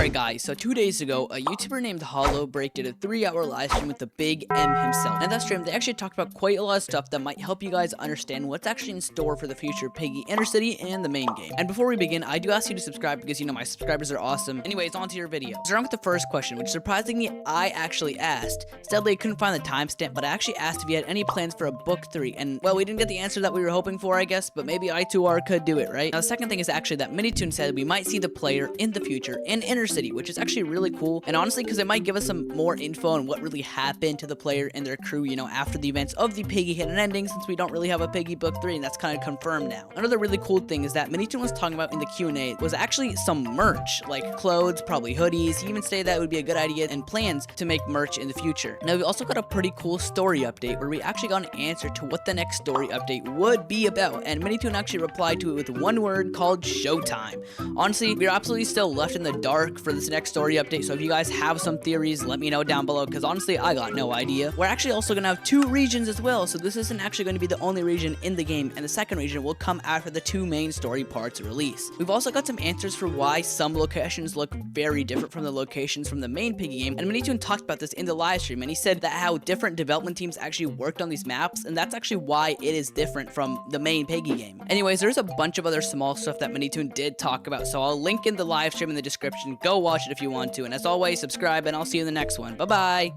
Alright guys, so 2 days ago, a YouTuber named HollowBreak did a 3-hour live stream with the Big M himself. And in that stream, they actually talked about quite a lot of stuff that might help you guys understand what's actually in store for the future Piggy Intercity and the main game. And before we begin, I do ask you to subscribe because, you know, my subscribers are awesome. Anyways, on to your video. So on with the first question, which surprisingly, I actually asked. Sadly, I couldn't find the timestamp, but I actually asked if you had any plans for a book 3. And, well, we didn't get the answer that we were hoping for, I guess, but maybe I2R could do it, right? Now, the second thing is actually that MinIToon's said we might see the player in the future in Intercity, which is actually really cool. And honestly, because it might give us some more info on what really happened to the player and their crew, you know, after the events of the Piggy hidden ending, since we don't really have a Piggy book 3, and that's kind of confirmed now. Another really cool thing is that MinIToon was talking about in the Q&A was actually some merch, like clothes, probably hoodies. He even stated that would be a good idea and plans to make merch in the future. Now, we also got a pretty cool story update where we actually got an answer to what the next story update would be about, and MinIToon actually replied to it with one word called Showtime. Honestly, we're absolutely still left in the dark for this next story update, so if you guys have some theories, let me know down below, because honestly, I got no idea. We're actually also going to have 2 regions as well, so this isn't actually going to be the only region in the game, and the second region will come after the 2 main story parts release. We've also got some answers for why some locations look very different from the locations from the main Piggy game, and MinIToon talked about this in the live stream, and he said that how different development teams actually worked on these maps, and that's actually why it is different from the main Piggy game. Anyways, there's a bunch of other small stuff that MinIToon did talk about, so I'll link in the live stream in the description. Go watch it if you want to, and as always, subscribe, and I'll see you in the next one. Bye-bye!